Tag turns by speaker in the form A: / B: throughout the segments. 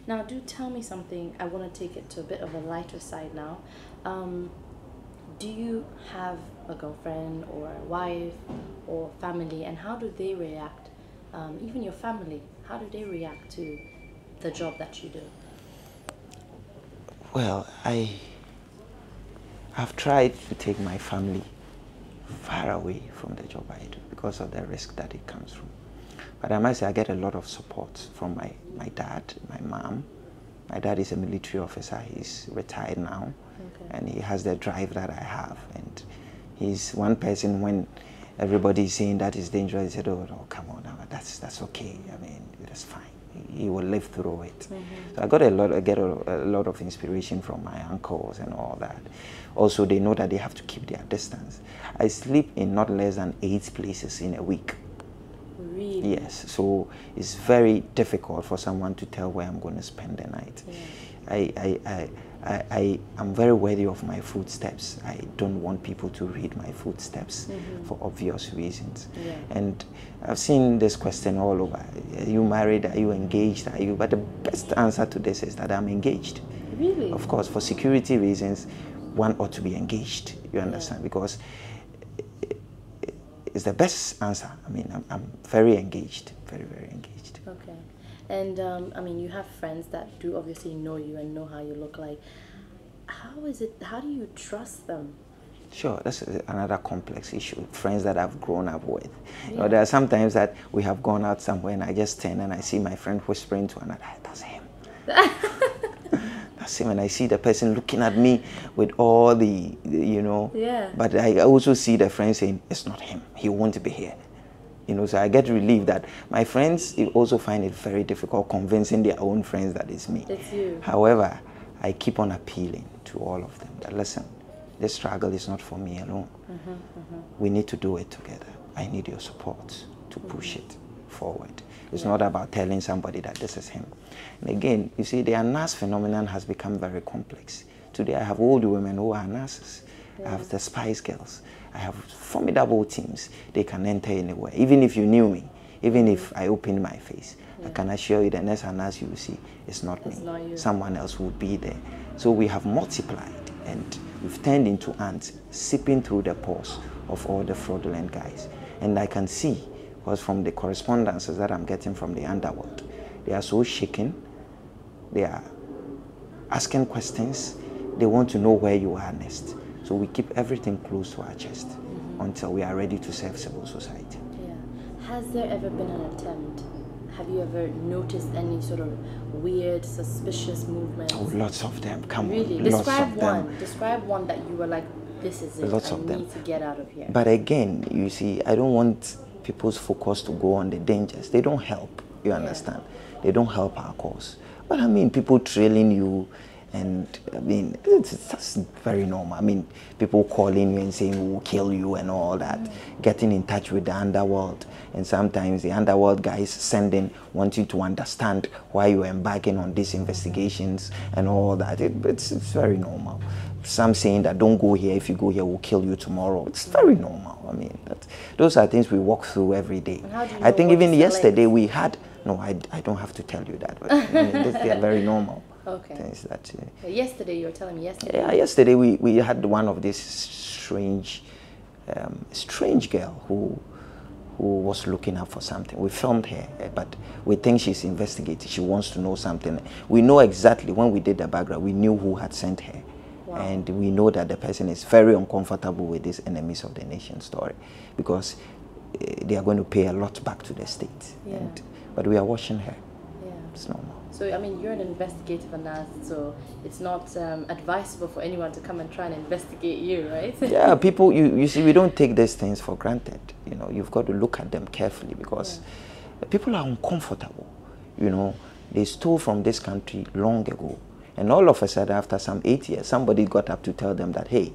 A: Now, do tell me something. I want to take it to a bit of a lighter side now. Um, do you have a girlfriend or a wife or family, and how do they react? Even your family, how do they react to the job that you do?
B: Well, have tried to take my family far away from the job I do because of the risk that it comes from. But I must say I get a lot of support from my dad, my mom. My dad is a military officer. He's retired now.
A: Okay.
B: And he has the drive that I have. And he's one person when everybody is saying that is dangerous, he said, oh, no, come on now, that's okay. I mean, that's fine. He will live through it. So I get a lot of inspiration from my uncles and all that. Also, they know that they have to keep their distance. I sleep in not less than 8 places in a week.
A: Really?
B: Yes, so it's very difficult for someone to tell where I'm going to spend the night.
A: Yeah.
B: I am very worthy of my footsteps. I don't want people to read my footsteps for obvious reasons.
A: Yeah.
B: And I've seen this question all over. Are you married? Are you engaged? Are you? But the best answer to this is that I'm engaged.
A: Really?
B: Of course, for security reasons, one ought to be engaged. You understand? Because it's the best answer. I mean, I'm very engaged, very, very engaged.
A: Okay. And I mean, you have friends that do obviously know you and know how you look like. How is it, how do you trust them?
B: Sure, that's another complex issue. Friends that I've grown up with. You know, there are some times that we have gone out somewhere and I just turn and I see my friend whispering to another, that's him. That's him. And I see the person looking at me with all the, you know.
A: Yeah.
B: But I also see the friend saying, it's not him. He won't be here. You know, so I get relieved that my friends also find it very difficult convincing their own friends that it's me.
A: It's you.
B: However, I keep on appealing to all of them that, listen, this struggle is not for me alone. We need to do it together. I need your support to push it forward. It's not about telling somebody that this is him. And again, you see, the nurse phenomenon has become very complex. Today, I have old women who are nurses. I have the Spice Girls. I have formidable teams. They can enter anywhere. Even if you knew me, even if I opened my face, I can assure you the next nurse you will see, it's not me.
A: not you.
B: Someone else will be there. So we have multiplied and we've turned into ants seeping through the pores of all the fraudulent guys. And I can see, because from the correspondences that I'm getting from the underworld, they are so shaken, they are asking questions, they want to know where you are next. So we keep everything close to our chest until we are ready to serve civil society.
A: Yeah. Has there ever been an attempt? Have you ever noticed any sort of weird, suspicious movements?
B: Oh, lots of them. Come
A: Really?
B: on,
A: Describe
B: lots of
A: one.
B: them.
A: Describe one that you were like, this is it.
B: Lots
A: I
B: of them.
A: need to get out of here.
B: But again, you see, I don't want people's focus to go on the dangers. They don't help, you understand? They don't help our cause. But I mean, people trailing you, and I mean, that's very normal. I mean, people calling you and saying, we will kill you and all that. Getting in touch with the underworld. And sometimes the underworld guys sending, want you to understand why you're embarking on these investigations and all that. It's very normal. Some saying that don't go here, if you go here, we'll kill you tomorrow. It's very normal. I mean, those are things we walk through every day.
A: How do you
B: I
A: know
B: think
A: what
B: even
A: to
B: yesterday
A: select?
B: we had, no, I don't have to tell you that, but I mean, they are very normal.
A: Okay.
B: Things that,
A: Yesterday, you were telling me yesterday.
B: yeah, yesterday we had one of these strange girl who was looking up for something. We filmed her, but we think she's investigating. She wants to know something. We know exactly, when we did the background, we knew who had sent her.
A: Wow.
B: And we know that the person is very uncomfortable with this enemies of the nation story because they are going to pay a lot back to the state.
A: Yeah.
B: But we are watching her.
A: Yeah.
B: It's normal.
A: So, I mean, you're an investigative analyst, so it's not advisable for anyone to come and try and investigate you, right?
B: Yeah, people, you see, we don't take these things for granted. You know, you've got to look at them carefully because people are uncomfortable. You know, they stole from this country long ago. And all of a sudden, after some 8 years, somebody got up to tell them that, hey,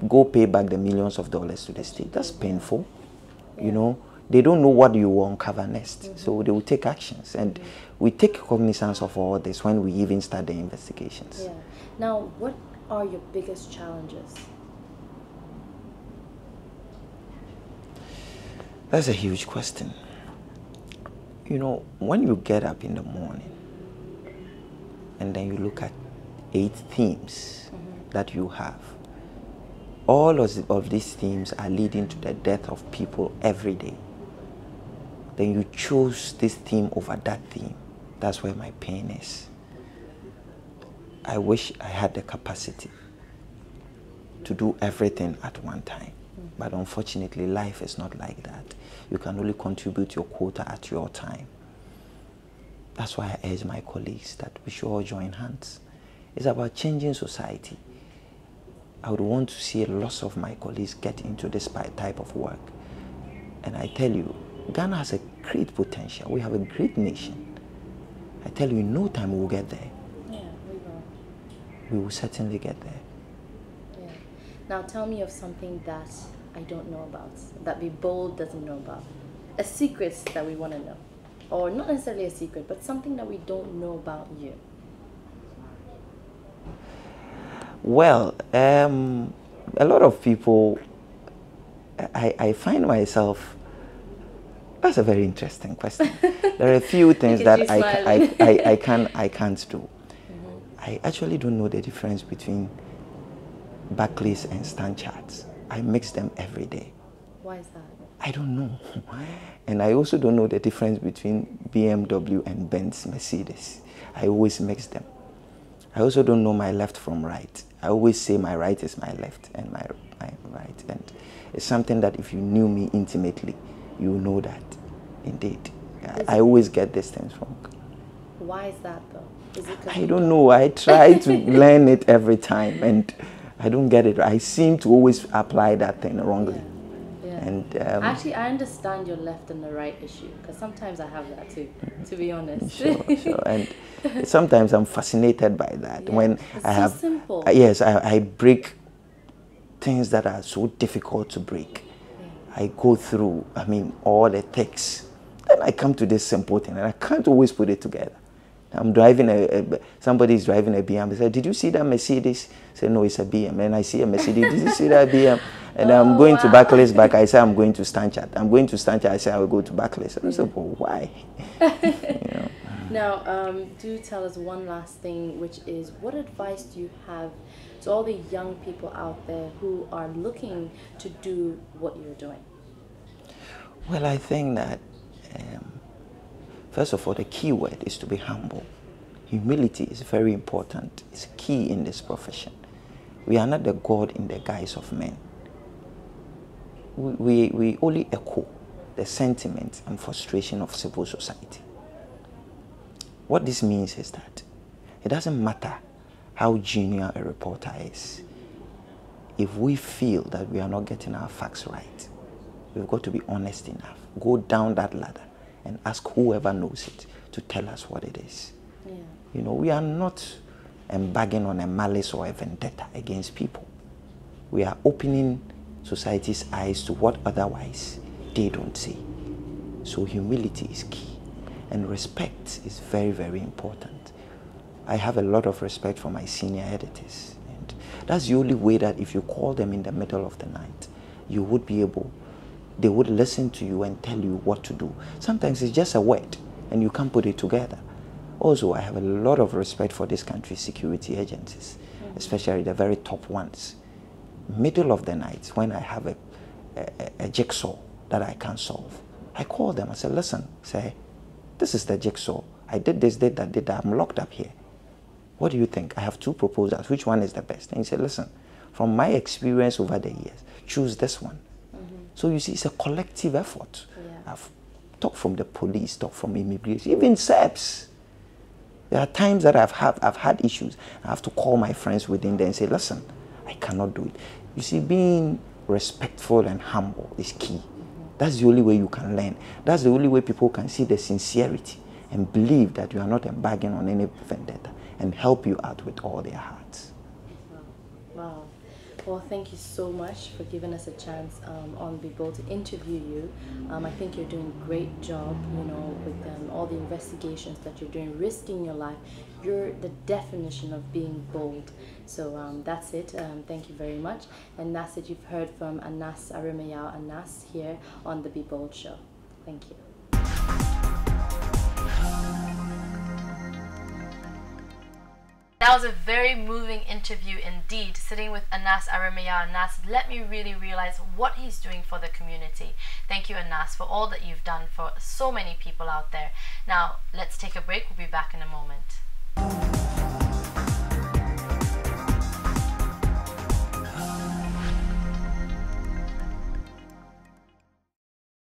B: go pay back the millions of dollars to the state. That's painful. You know, they don't know what you will uncover next. So they will take actions. And we take cognizance of all this when we even start the investigations.
A: Yeah. Now, what are your biggest challenges?
B: That's a huge question. You know, when you get up in the morning, and then you look at 8 themes that you have. All of these themes are leading to the death of people every day. Then you choose this theme over that theme. That's where my pain is. I wish I had the capacity to do everything at one time. But unfortunately, life is not like that. You can only contribute your quota at your time. That's why I urge my colleagues that we should all join hands. It's about changing society. I would want to see a lot of my colleagues get into this type of work. And I tell you, Ghana has a great potential. We have a great nation. I tell you, in no time we will get there.
A: Yeah, we will.
B: We will certainly get there.
A: Yeah. Now tell me of something that I don't know about, that Be Bold doesn't know about. A secret that we want to know. Or not necessarily a secret, but something that we don't know about you.
B: Well, a lot of people, I find myself, that's a very interesting question. There are a few things that I can't do. I actually don't know the difference between Barclays and Stanchart. I mix them every day.
A: Why is that?
B: I don't know. And I also don't know the difference between BMW and Benz Mercedes. I always mix them. I also don't know my left from right. I always say my right is my left and my right. And it's something that if you knew me intimately, you know that. Indeed. I always get these things wrong.
A: Why is that though? Is it
B: I don't know. I try to learn it every time and I don't get it. I seem to always apply that thing wrongly.
A: Yeah. Yeah.
B: And
A: actually, I understand your left and the right issue because sometimes I have that too, to be honest.
B: Sure. And sometimes I'm fascinated by that.
A: Yeah.
B: When
A: It's
B: I
A: so
B: have,
A: simple.
B: Yes, I break things that are so difficult to break.
A: Yeah.
B: I go through, all the texts. Then I come to this simple thing, and I can't always put it together. I'm driving somebody's driving a BM. They said, "Did you see that Mercedes?" I said, "No, it's a BM." And I see a Mercedes. "Did you see that BM?" And I'm going to Barclays back. I say, "I'm going to Stanchart." I'm going to Stanchart. I say, "I will go to Barclays." I said, "Well, why?"
A: Now, do tell us one last thing, which is, what advice do you have to all the young people out there who are looking to do what you're doing?
B: Well, I think that first of all, the key word is to be humble. Humility is very important. It's key in this profession. We are not the God in the guise of men. We only echo the sentiment and frustration of civil society. What this means is that it doesn't matter how junior a reporter is. If we feel that we are not getting our facts right, we've got to be honest enough. Go down that ladder and ask whoever knows it to tell us what it is. Yeah. We are not embarking on a malice or a vendetta against people. We are opening society's eyes to what otherwise they don't see. So humility is key. And respect is very, very important. I have a lot of respect for my senior editors. And that's the only way that if you call them in the middle of the night, you would be able, they would listen to you and tell you what to do. Sometimes it's just a word and you can't put it together. Also, I have a lot of respect for this country's security agencies, especially the very top ones. Middle of the night, when I have a jigsaw that I can't solve, I call them. I say, "Listen, this is the jigsaw. I did this, did that. I'm locked up here. What do you think? I have 2 proposals. Which one is the best?" And he said, "Listen, from my experience over the years, choose this one." So you see, it's a collective effort. Yeah. I've talked from the police, talked from immigration, even SEPs. There are times that I've had issues. I have to call my friends within there and say, "Listen, I cannot do it." You see, being respectful and humble is key. That's the only way you can learn. That's the only way people can see the sincerity and believe that you are not embarking on any vendetta and help you out with all their hearts.
A: Wow. Well, thank you so much for giving us a chance on Be Bold to interview you. I think you're doing a great job, with all the investigations that you're doing, risking your life. You're the definition of being bold. So that's it. Thank you very much. And that's it. You've heard from Anas Aremeyaw Anas here on the Be Bold Show. Thank you. That was a very moving interview indeed, sitting with Anas Aremeyaw. Anas let me really realize what he's doing for the community. Thank you, Anas, for all that you've done for so many people out there. Now, let's take a break. We'll be back in a moment.